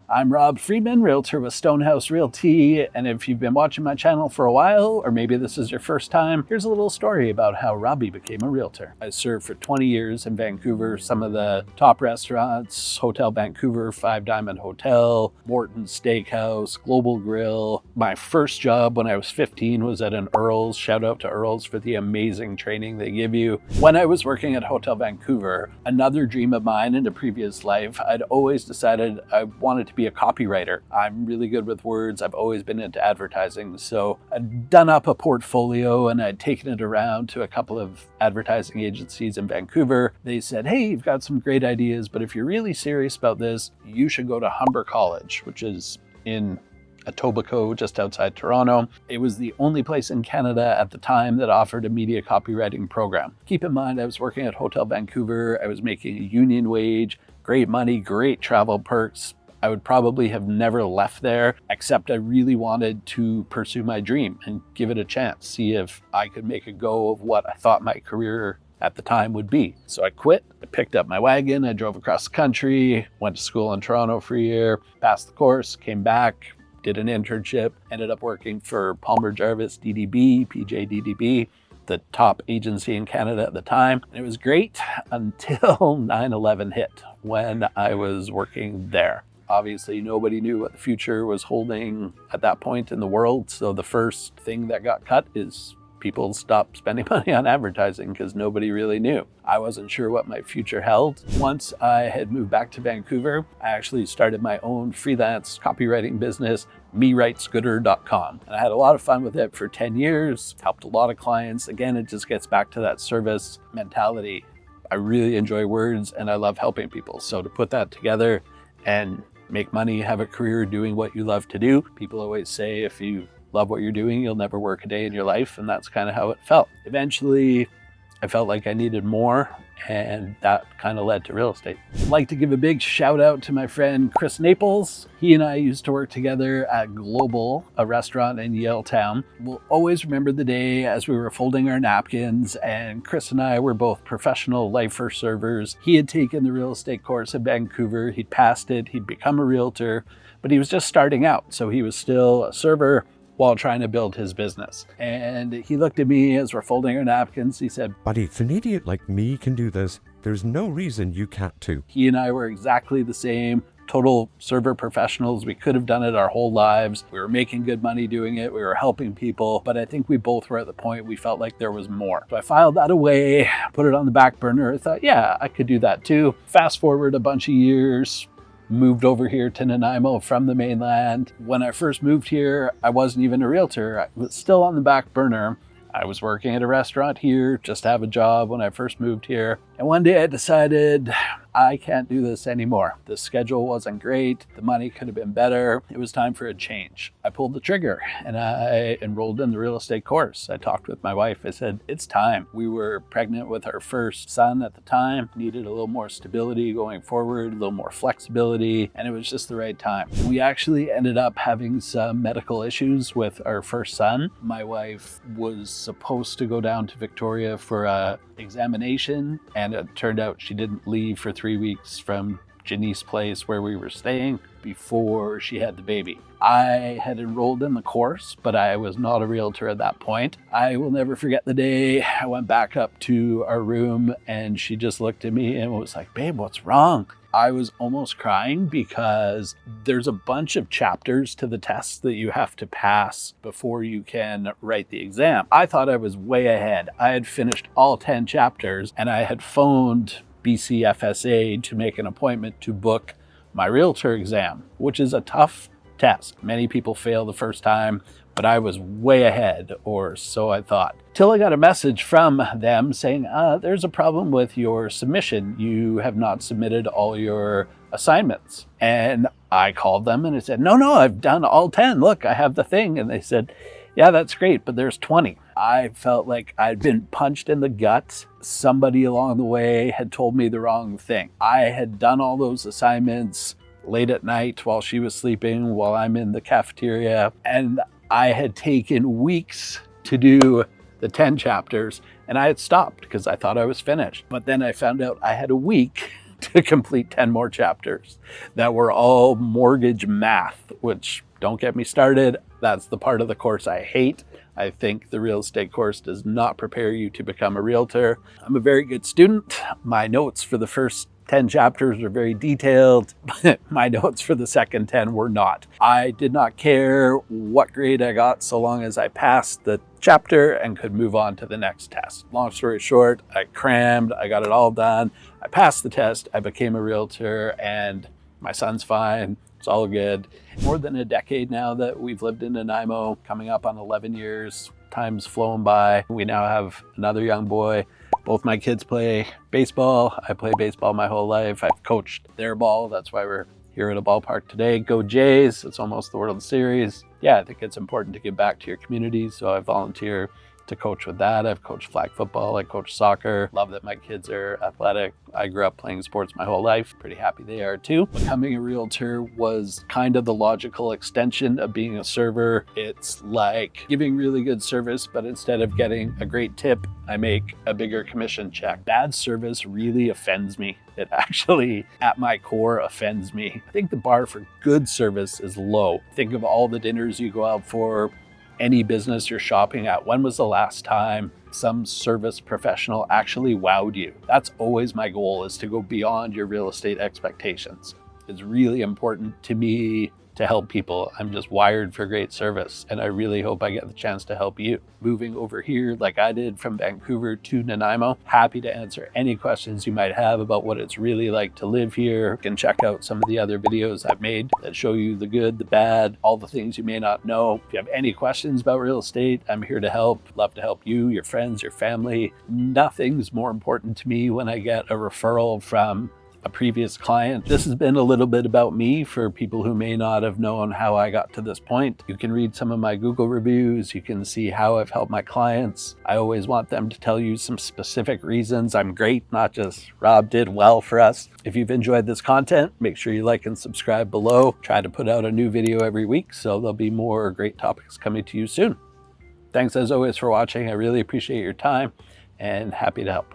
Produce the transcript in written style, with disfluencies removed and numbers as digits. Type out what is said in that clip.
I'm Rob Freeman, Realtor with Stonehaus Realty, and if you've been watching my channel for a while, or maybe this is your first time, here's a little story about how Robbie became a realtor. I served for 20 years in Vancouver, some of the top restaurants, Hotel Vancouver, Five Diamond Hotel, Morton's Steakhouse, Global Grill. My first job when I was 15 was at an Earl's. Shout out to Earl's for the amazing training they give you. When I was working at Hotel Vancouver, another dream of mine in a previous life, I'd always decided I wanted to be a copywriter. I'm really good with words. I've always been into advertising. So I'd done up a portfolio and I'd taken it around to a couple of advertising agencies in Vancouver. They said, hey, you've got some great ideas, but if you're really serious about this, you should go to Humber College, which is in Etobicoke, just outside Toronto. It was the only place in Canada at the time that offered a media copywriting program. Keep in mind, I was working at Hotel Vancouver. I was making a union wage, great money, great travel perks. I would probably have never left there, except I really wanted to pursue my dream and give it a chance, see if I could make a go of what I thought my career at the time would be. So I quit, I picked up my wagon, I drove across the country, went to school in Toronto for a year, passed the course, came back, did an internship, ended up working for Palmer Jarvis DDB, PJ DDB, the top agency in Canada at the time. And it was great until 9/11 hit when I was working there. Obviously, nobody knew what the future was holding at that point in the world. So the first thing that got cut is people stopped spending money on advertising because nobody really knew. I wasn't sure what my future held. Once I had moved back to Vancouver, I actually started my own freelance copywriting business, mewritesgooder.com. And I had a lot of fun with it for 10 years, helped a lot of clients. Again, it just gets back to that service mentality. I really enjoy words and I love helping people. So to put that together and make money, have a career doing what you love to do. People always say if you love what you're doing, you'll never work a day in your life, and that's kind of how it felt. Eventually, I felt like I needed more, and that kind of led to real estate. I'd like to give a big shout out to my friend Chris Naples. He and I used to work together at Global, a restaurant in Yaletown. We'll always remember the day as we were folding our napkins, and Chris and I were both professional lifer servers. He had taken the real estate course in Vancouver. He'd passed it. He'd become a realtor, but he was just starting out. So he was still a server while trying to build his business. And he looked at me as we're folding our napkins. He said, "Buddy, if an idiot like me can do this, there's no reason you can't too." He and I were exactly the same, total server professionals. We could have done it our whole lives. We were making good money doing it. We were helping people, but I think we both were at the point we felt like there was more. So I filed that away, put it on the back burner. I thought, yeah, I could do that too. Fast forward a bunch of years, moved over here to Nanaimo from the mainland. When I first moved here, I wasn't even a realtor. I was still on the back burner. I was working at a restaurant here, just to have a job when I first moved here. And one day I decided I can't do this anymore. The schedule wasn't great. The money could have been better. It was time for a change. I pulled the trigger and I enrolled in the real estate course. I talked with my wife. I said, it's time. We were pregnant with our first son at the time, needed a little more stability going forward, a little more flexibility, and it was just the right time. We actually ended up having some medical issues with our first son. My wife was supposed to go down to Victoria for a examination, and it turned out she didn't leave for 3 weeks from Janice's place where we were staying before she had the baby. I had enrolled in the course, but I was not a realtor at that point. I will never forget the day I went back up to our room and she just looked at me and was like, babe, what's wrong? I was almost crying because there's a bunch of chapters to the test that you have to pass before you can write the exam. I thought I was way ahead. I had finished all 10 chapters and I had phoned BCFSA to make an appointment to book my realtor exam, which is a tough test. Many people fail the first time, but I was way ahead, or so I thought. Till I got a message from them saying, there's a problem with your submission. You have not submitted all your assignments. And I called them and I said, no, I've done all 10. Look, I have the thing. And they said, yeah, that's great, but there's 20. I felt like I'd been punched in the gut. Somebody along the way had told me the wrong thing. I had done all those assignments late at night while she was sleeping, while I'm in the cafeteria, and I had taken weeks to do the 10 chapters, and I had stopped because I thought I was finished. But then I found out I had a week to complete 10 more chapters that were all mortgage math, which, don't get me started, that's the part of the course I hate. I think the real estate course does not prepare you to become a realtor. I'm a very good student. My notes for the first 10 chapters are very detailed. My notes for the second 10 were not. I did not care what grade I got so long as I passed the chapter and could move on to the next test. Long story short, I crammed, I got it all done. I passed the test, I became a realtor, and my son's fine. It's all good. More than a decade now that we've lived in Nanaimo, coming up on 11 years. Time's flown by. We now have another young boy. Both my kids play baseball. I play baseball my whole life. I've coached their ball. That's why we're here at a ballpark today. Go Jays. It's almost the World Series. Yeah, I think it's important to give back to your community. So I volunteer to coach with that. I've coached flag football, I coach soccer. Love that my kids are athletic. I grew up playing sports my whole life. Pretty happy they are too. Becoming a realtor was kind of the logical extension of being a server. It's like giving really good service, but instead of getting a great tip, I make a bigger commission check. Bad service really offends me. It actually, at my core, offends me. I think the bar for good service is low. Think of all the dinners you go out for, any business you're shopping at. When was the last time some service professional actually wowed you? That's always my goal, is to go beyond your real estate expectations. It's really important to me to help people. I'm just wired for great service, and I really hope I get the chance to help you. Moving over here like I did from Vancouver to Nanaimo, happy to answer any questions you might have about what it's really like to live here. You can check out some of the other videos I've made that show you the good, the bad, all the things you may not know. If you have any questions about real estate, I'm here to help. Love to help you, your friends, your family. Nothing's more important to me when I get a referral from a previous client. This has been a little bit about me for people who may not have known how I got to this point. You can read some of my Google reviews. You can see how I've helped my clients. I always want them to tell you some specific reasons I'm great, not just Rob did well for us. If you've enjoyed this content, make sure you like and subscribe below. Try to put out a new video every week, so there'll be more great topics coming to you soon. Thanks as always for watching. I really appreciate your time and happy to help.